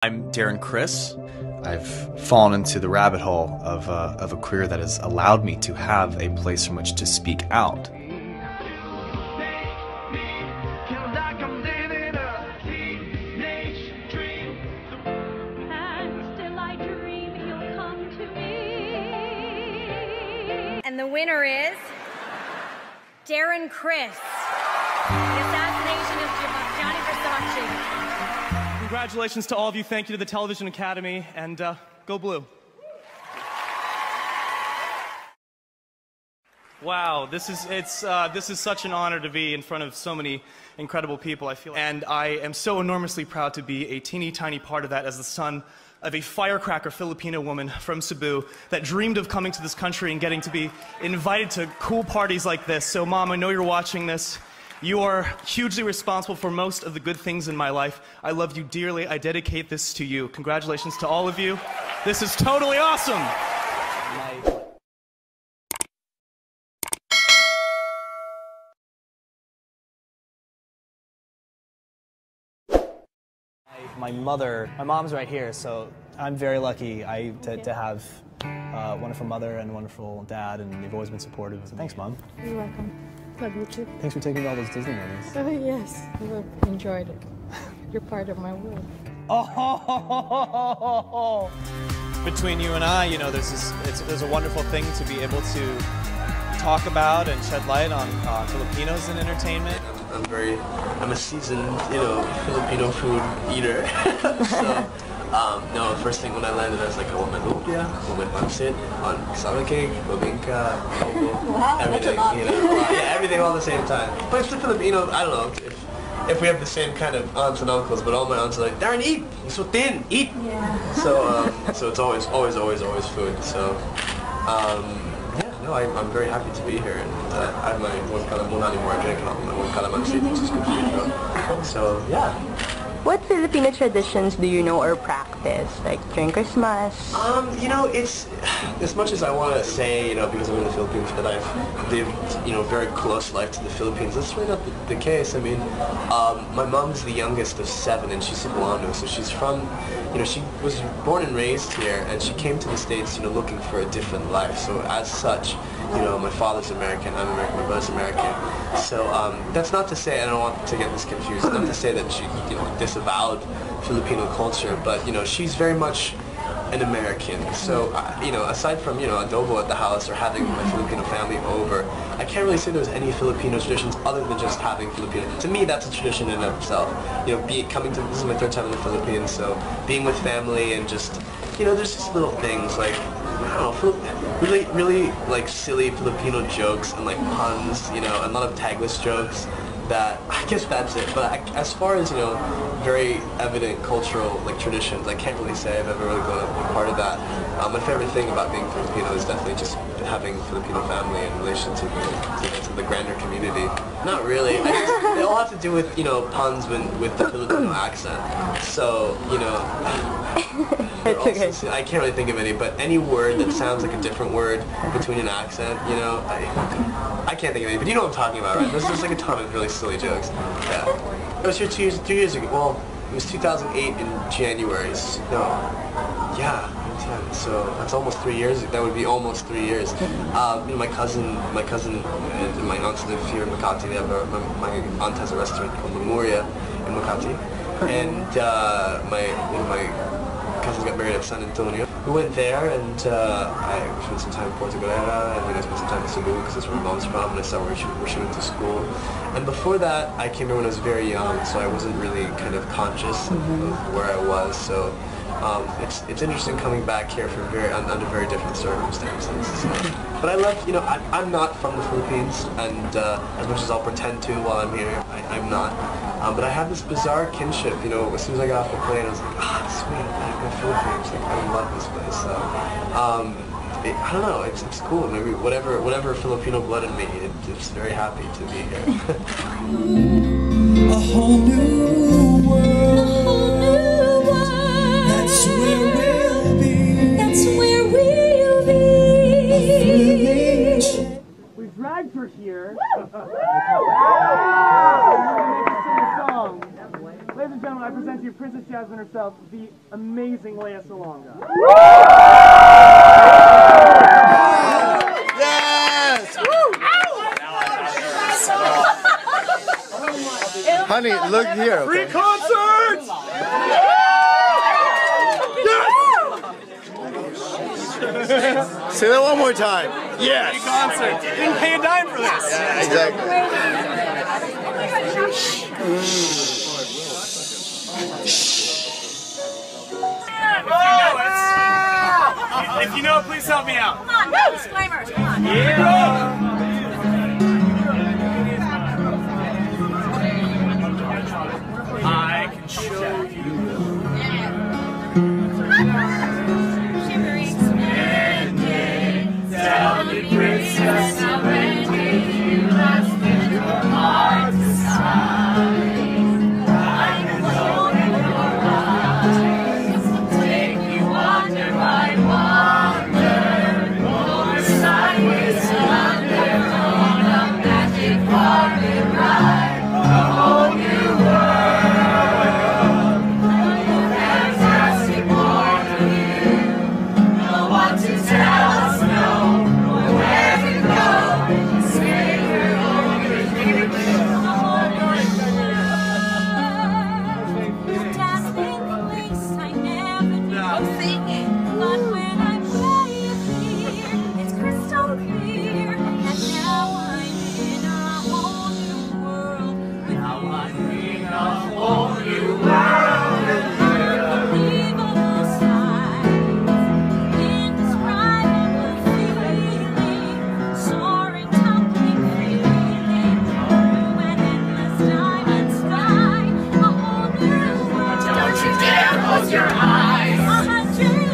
I'm Darren Criss. I've fallen into the rabbit hole of a career that has allowed me to have a place from which to speak out. And the winner is Darren Criss, the assassination of Gianni Versace. Congratulations to all of you. Thank you to the Television Academy, and go Blue. Wow, this is such an honor to be in front of so many incredible people, I feel. And I am so enormously proud to be a teeny tiny part of that as the son of a firecracker Filipino woman from Cebu that dreamed of coming to this country and getting to be invited to cool parties like this. So Mom, I know you're watching this. You are hugely responsible for most of the good things in my life. I love you dearly. I dedicate this to you. Congratulations to all of you. This is totally awesome. My mom's right here, so I'm very lucky to have a wonderful mother and a wonderful dad, and they've always been supportive. Thanks, Mom. You're welcome. Love you too. Thanks for taking me to all those Disney movies. Oh, yes. I've enjoyed it. You're part of my world. Oh! Between you and I, you know, there's a wonderful thing to be able to talk about and shed light on Filipinos in entertainment. I'm a seasoned, Filipino food eater. So, no, first thing when I landed, I was like, I want my lumpia, I want my pancit, on cassava cake, bibingka, Wow, everything, yeah, everything all at the same time. But it's the Filipino, I don't know, if we have the same kind of aunts and uncles, but all my aunts are like, Darren, eat! You're so thin, eat! Yeah. So it's always food. So, yeah, no, I'm very happy to be here, and I have my one calamuna anymore, I drink my one calamansi, which is good for you. So, yeah. What Filipino traditions do you know or practice, like during Christmas? It's as much as I want to say, because I'm in the Philippines, that I've lived, very close life to the Philippines. That's really not the case. I mean, my mom's the youngest of 7, and she's Cebuano, so she's from, she was born and raised here, and she came to the States, looking for a different life. So as such, my father's American, I'm American, my brother's American. So that's not to say, I don't want to get this confused, not to say that she, disavowed Filipino culture, but she's very much an American. So aside from adobo at the house or having my Filipino family over, I can't really say there's any Filipino traditions other than just having Filipino. To me, that's a tradition in and of itself. This is my 3rd time in the Philippines, so being with family and just there's just little things like, I don't know, really like silly Filipino jokes and like puns, a lot of tagless jokes. That I guess that's it. But as far as very evident cultural traditions, I can't really say I've ever really been a part of that. My favorite thing about being Filipino is definitely just having Filipino family in relation to the grander community. Not really. They all have to do with puns with the Filipino accent. So I can't really think of any, but any word that sounds like a different word between an accent, I can't think of any, but you know what I'm talking about, right? There's just like a ton of really silly jokes. Yeah. I was here 2 years ago. Well, it was 2008 in January. So that's almost 3 years. That would be almost 3 years. My cousin and my aunts live here in Makati. They have my aunt has a restaurant called Memoria in Makati, and my cousins got married at San Antonio. We went there, and I spent some time in Puerto Galera, and I spent some time in Cebu because that's where my mom's from, and I saw where she went to school. And before that, I came here when I was very young, so I wasn't really kind of conscious of where I was. So it's interesting coming back here for under very different circumstances. So. But I love, I'm not from the Philippines, and as much as I'll pretend to while I'm here, I'm not. But I have this bizarre kinship, as soon as I got off the plane, I was like, sweet, I'm back in the Philippines. Like, I love this place. So, I don't know, it's cool. Maybe whatever Filipino blood in me, it's very happy to be here. A whole new world. That's where we'll be. That's where we'll be. We dragged her here. Ladies and gentlemen, I present to you Princess Jasmine herself, the amazing Lea Salonga. Yes! Honey, look here. Okay? Free concerts! Yes! Say that one more time. Yes! Free concert. You didn't pay a dime for this. Yeah, exactly. If you know it, please help me out. Come on, no disclaimers. Come on. I can show you. Shivering. Tell me, princess, how many you last in your heart decide. I can hold in your eyes, take you under my wonder, over sideways under on a magic carpet ride, a whole new world. Fantastic more of you, know what to tell us, no. Where to go? Say we're over here. Dazzling place I never knew. I'm singing. But when I play it here, it's crystal clear. And now I'm in a whole new world. Now I'm in a whole new world. Unbelievable sights, indescribable feeling, soaring, tumbling, feeling through an endless diamond sky. A whole new world. Don't you dare close your eyes. 100,000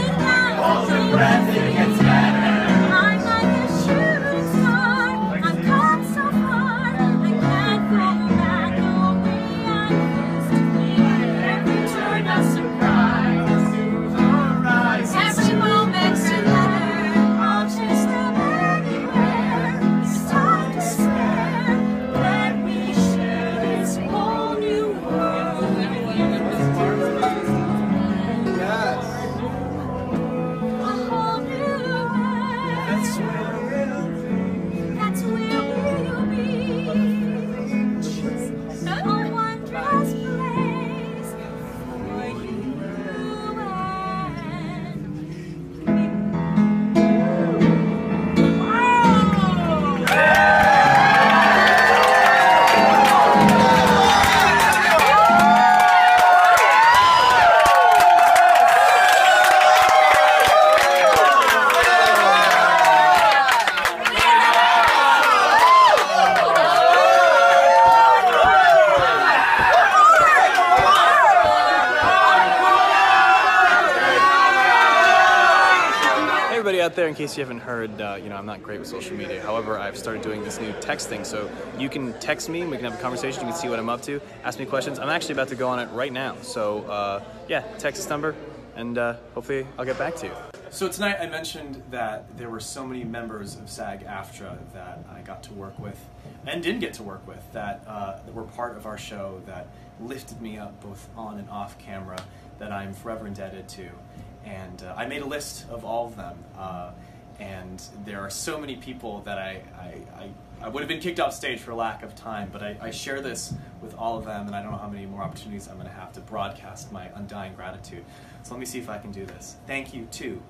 hold your breath, it gets better. I'm like a shooting star. I'm caught so far. I can't go back the way I used to be. Every turn a surprise. Every moment's together. I'll chase them everywhere. It's time to spare. Let me share this whole new world with you. Yes. A whole new world. That's where we'll be. That's where we'll be. A wondrous place for you Everybody out there, in case you haven't heard, you know, I'm not great with social media. However, I've started doing this new text thing, so you can text me, we can have a conversation, you can see what I'm up to, ask me questions. I'm actually about to go on it right now, so yeah, text this number, and hopefully I'll get back to you. So tonight I mentioned that there were so many members of SAG-AFTRA that I got to work with, and didn't get to work with, that were part of our show, that lifted me up both on and off camera, that I'm forever indebted to. And I made a list of all of them, and there are so many people that I would have been kicked off stage for lack of time, but I share this with all of them, and I don't know how many more opportunities I'm going to have to broadcast my undying gratitude. So let me see if I can do this. Thank you to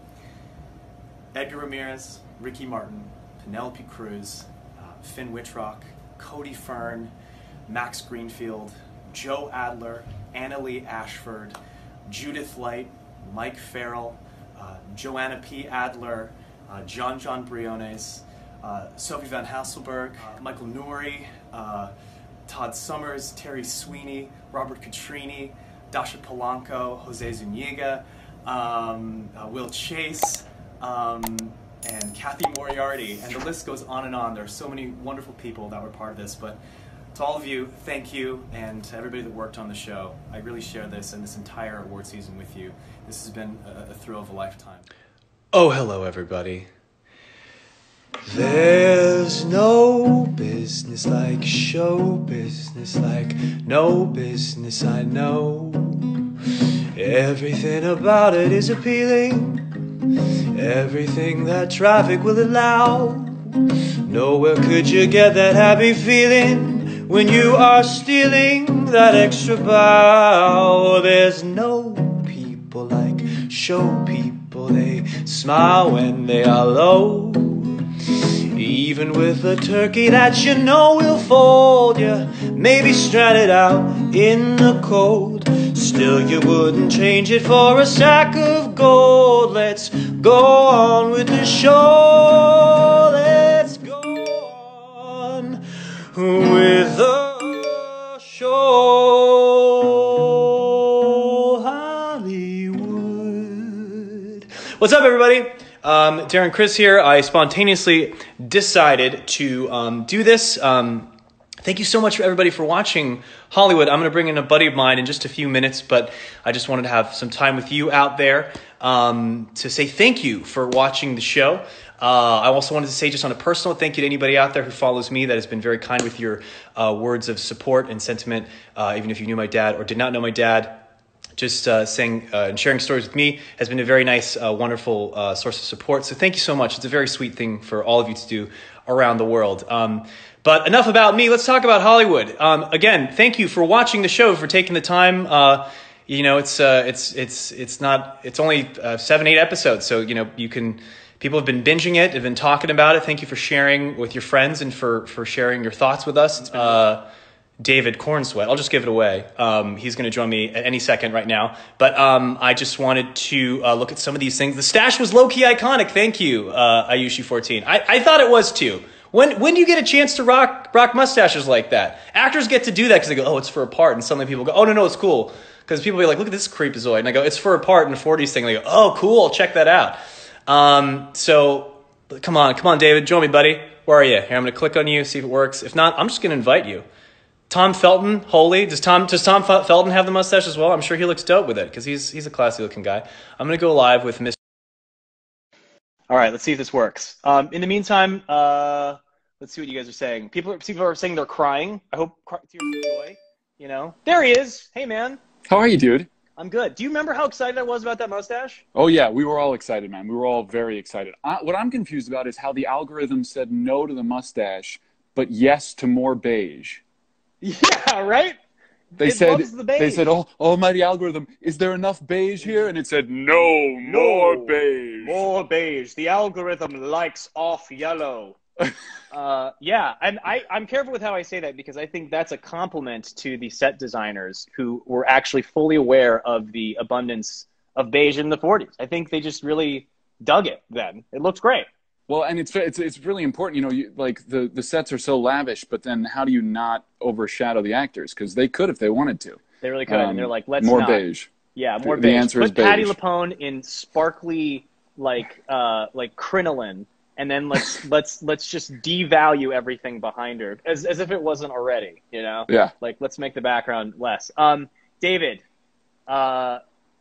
Edgar Ramirez, Ricky Martin, Penelope Cruz, Finn Wittrock, Cody Fern, Max Greenfield, Joe Adler, Annalie Ashford, Judith Light, Mike Farrell, Joanna P. Adler, John Briones, Sophie Van Hasselberg, Michael Nouri, Todd Summers, Terry Sweeney, Robert Catrini, Dasha Polanco, Jose Zuniga, Will Chase, and Kathy Moriarty, and the list goes on and on. There are so many wonderful people that were part of this, but to all of you, thank you, and to everybody that worked on the show. I really share this and this entire award season with you. This has been a thrill of a lifetime. Oh, hello, everybody. There's no business like show business, like no business I know. Everything about it is appealing, everything that traffic will allow. Nowhere could you get that happy feeling when you are stealing that extra bow. There's no people like show people, they smile when they are low. Even with a turkey that you know will fold you, maybe stranded out in the cold, still you wouldn't change it for a sack of gold. Let's go on with the show. Let's go on with the show. Hollywood. What's up, everybody? Darren Criss here. I spontaneously decided to do this. Thank you so much, everybody, for watching Hollywood. I'm going to bring in a buddy of mine in just a few minutes, but I just wanted to have some time with you out there to say thank you for watching the show. I also wanted to say just on a personal thank you to anybody out there who follows me that has been very kind with your words of support and sentiment, even if you knew my dad or did not know my dad. Just saying and sharing stories with me has been a very nice, wonderful source of support. So thank you so much. It's a very sweet thing for all of you to do around the world. But enough about me. Let's talk about Hollywood. Again, thank you for watching the show, for taking the time. You know, it's only 7-8 episodes, so you know people have been binging it, have been talking about it. Thank you for sharing with your friends and for sharing your thoughts with us. David Cornsweat. I'll just give it away. He's going to join me at any second right now. But I just wanted to look at some of these things. The stash was low-key iconic. Thank you, Ayushi14. I thought it was too. When do you get a chance to rock mustaches like that? Actors get to do that because they go, oh, it's for a part. And suddenly people go, oh, no, it's cool. Because people be like, look at this creepazoid. And I go, it's for a part in a 40s thing. And they go, oh, cool, check that out. So come on, David. Join me, buddy. Where are you? Here, I'm going to click on you, see if it works. If not, I'm just going to invite you. Tom Felton, holy. Does Tom Felton have the mustache as well? I'm sure he looks dope with it because he's a classy looking guy. I'm going to go live with Mr. All right, let's see if this works. In the meantime, let's see what you guys are saying. People are saying they're crying. I hope tears of joy. You know, there he is. Hey, man. How are you, dude? I'm good. Do you remember how excited I was about that mustache? Oh, yeah. We were all excited, man. We were all very excited. What I'm confused about is how the algorithm said no to the mustache, but yes to more beige. Yeah, right? They said, oh, almighty algorithm, is there enough beige here? And it said, no, more beige. More beige. The algorithm likes off yellow. Yeah, and I'm careful with how I say that because I think that's a compliment to the set designers who were actually fully aware of the abundance of beige in the 40s. I think they just really dug it then. It looks great. Well, and it's really important, you know, like the sets are so lavish, but then how do you not overshadow the actors? Because they could if they wanted to. They really could, and they're like, let's more not. Beige. Yeah, more beige. The answer is Put Patti beige. LuPone in sparkly like crinoline, and then let's just devalue everything behind her as if it wasn't already, you know? Yeah. Like let's make the background less. David,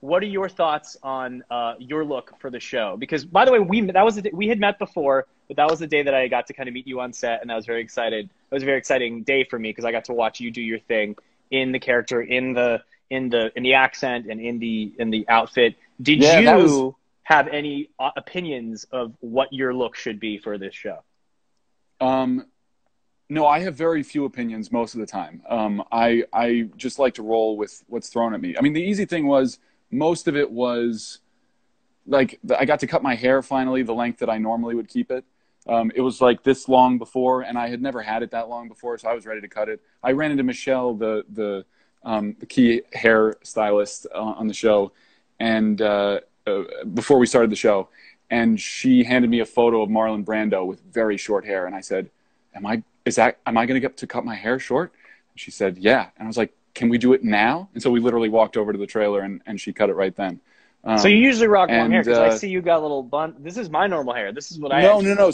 what are your thoughts on your look for the show? Because, by the way, we had met before, but that was the day that I got to kind of meet you on set, and I was very excited. It was a very exciting day for me because I got to watch you do your thing in the character, in the accent, and in the outfit. Did you have any opinions of what your look should be for this show? No, I have very few opinions most of the time. I just like to roll with what's thrown at me. I mean, the easy thing was, most of it was like I got to cut my hair finally the length that I normally would keep it. It was like this long before, and I had never had it that long before, so I was ready to cut it. I ran into Michelle, the key hair stylist on the show, and before we started the show, and she handed me a photo of Marlon Brando with very short hair, and I said, "Am I going to get to cut my hair short?" And she said, "Yeah," and I was like, "Can we do it now?" And so we literally walked over to the trailer and she cut it right then. So you usually rock long hair because I see you got a little bun. This is my normal hair. This is what I No. like.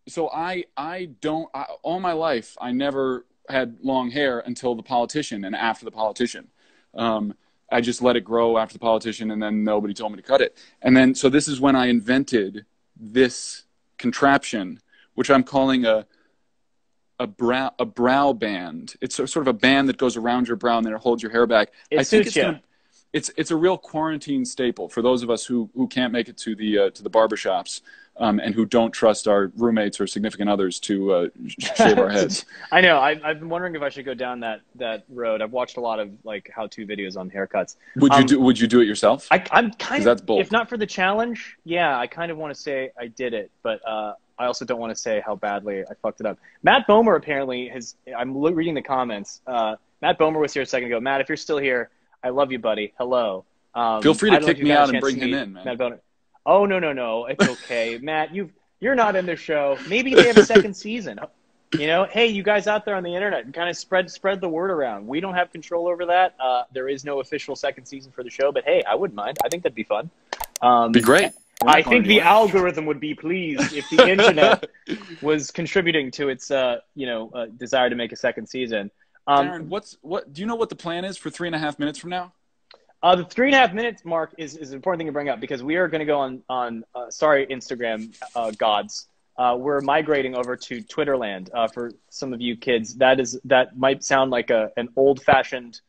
So I don't, all my life, I never had long hair until The Politician and after The Politician. I just let it grow after The Politician and then nobody told me to cut it. And then, so this is when I invented this contraption, which I'm calling a brow band. It's sort of a band that goes around your brow and then it holds your hair back. It suits you. it's a real quarantine staple for those of us who can't make it to the barbershops. And who don't trust our roommates or significant others to shave our heads. I know. I've been wondering if I should go down that road. I've watched a lot of like how-to videos on haircuts. Would you do it yourself? I'm kind of, that's bold. If not for the challenge, yeah, I kind of want to say I did it, but I also don't want to say how badly I fucked it up. Matt Bomer apparently I'm reading the comments. Matt Bomer was here a second ago. Matt, if you're still here, I love you, buddy. Hello. Feel free to kick me out and bring him in, man. Matt Bomer. Oh, no. It's okay. Matt, you're not in the show. Maybe they have a second season. You know, hey, you guys out there on the internet, kind of spread the word around. We don't have control over that. There is no official second season for the show, but hey, I wouldn't mind. I think that'd be fun. Be great. I think the algorithm would be pleased if the internet was contributing to its, desire to make a second season. Darren, do you know what the plan is for 3.5 minutes from now? The 3.5 minutes mark is an important thing to bring up because we are going to go on Instagram gods. We're migrating over to Twitterland for some of you kids. That might sound like an old-fashioned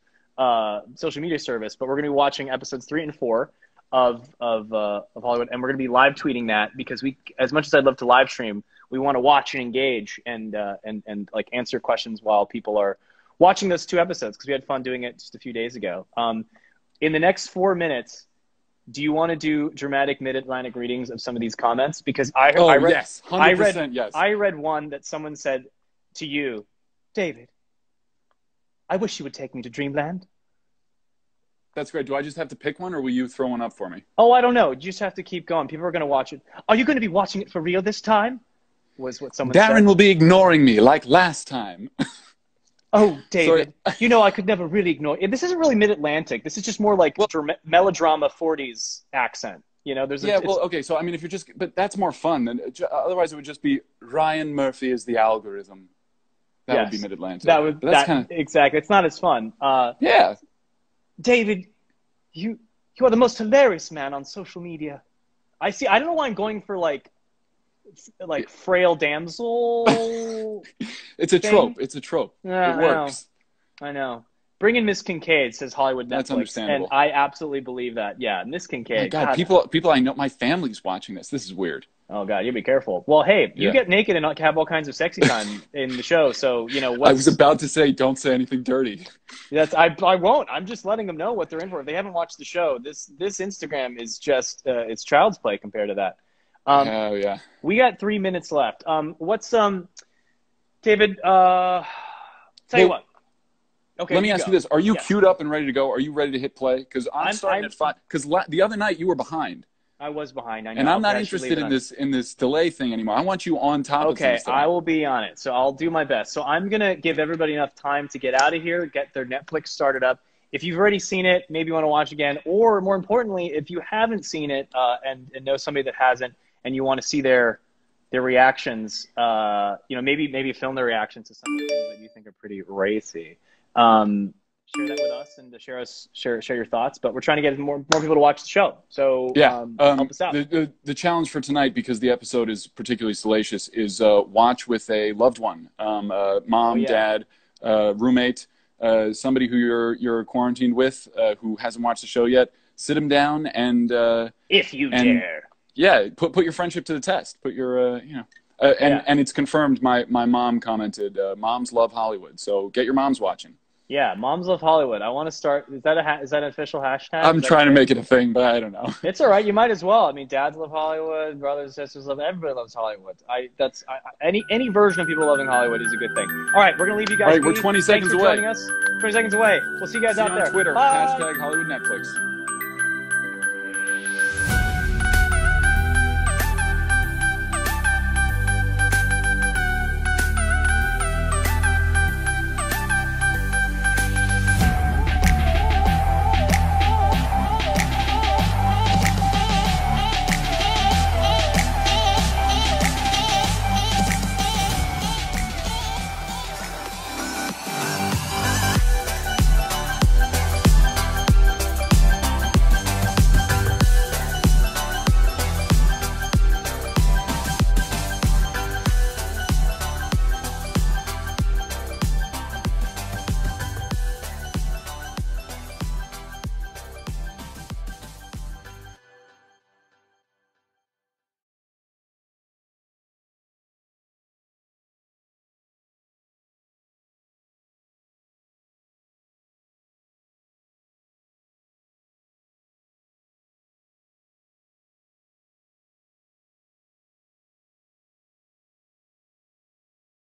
social media service, but we're going to be watching episodes 3 and 4 of Hollywood, and we're going to be live tweeting that because as much as I'd love to live stream, we want to watch and engage and like answer questions while people are watching those 2 episodes because we had fun doing it just a few days ago. In the next 4 minutes, do you want to do dramatic mid-Atlantic readings of some of these comments? Because I read, yes, 100% yes. I read one that someone said to you, David, I wish you would take me to Dreamland. That's great. Do I just have to pick one, or will you throw one up for me? Oh, I don't know. You just have to keep going. People are going to watch it. Are you going to be watching it for real this time? Was what someone said. Darren will be ignoring me like last time. Oh, David, you know I could never really ignore it. This isn't really mid-Atlantic. This is just more like melodrama 40s accent. You know, okay. So I mean, but that's more fun than otherwise. It would just be Ryan Murphy is the algorithm. That would be mid-Atlantic. Exactly. It's not as fun. Yeah. David, you are the most hilarious man on social media. I see. I don't know why I'm going for like frail damsel. It's a trope. It's a trope. Yeah, it works. I know. Bring in Miss Kincaid, says Hollywood Netflix. That's understandable. And I absolutely believe that. Yeah, Miss Kincaid. Oh my God, people I know, my family's watching this. This is weird. Oh God, you be careful. Well, hey, you get naked and have all kinds of sexy time in the show. So I was about to say, don't say anything dirty. I won't. I'm just letting them know what they're in for. If they haven't watched the show, this Instagram is just it's child's play compared to that. Oh yeah. We got 3 minutes left. David? Tell you what. Okay. Let me ask you this: are you queued up and ready to go? Are you ready to hit play? Because I'm starting at 5. Because the other night you were behind. I was behind. I know. And I'm not interested in this delay thing anymore. I want you on top of some stuff. Okay, I will be on it. So I'll do my best. So I'm going to give everybody enough time to get out of here, get their Netflix started up. If you've already seen it, maybe you want to watch again. Or more importantly, if you haven't seen it and know somebody that hasn't and you want to see their reactions, maybe film their reactions to some of the things that you think are pretty racy. Share that with us and to share your thoughts. But we're trying to get more people to watch the show. So help us out. The challenge for tonight, because the episode is particularly salacious, is watch with a loved one, mom, dad, roommate, somebody who you're quarantined with, who hasn't watched the show yet. Sit them down and if you dare. Yeah, put your friendship to the test. Put your and it's confirmed. My mom commented, "Moms love Hollywood," so get your moms watching. Yeah, Moms Love Hollywood. I want to start. Is that an official hashtag? I'm trying to make it a thing, but I don't know. It's all right. You might as well. I mean, dads love Hollywood, brothers and sisters love. Everybody loves Hollywood. Any version of people loving Hollywood is a good thing. All right, we're gonna leave you guys. All right, we're 20 seconds away. Joining us. 20 seconds away. We'll see you guys out there. On Twitter. Bye. # Hollywood Netflix.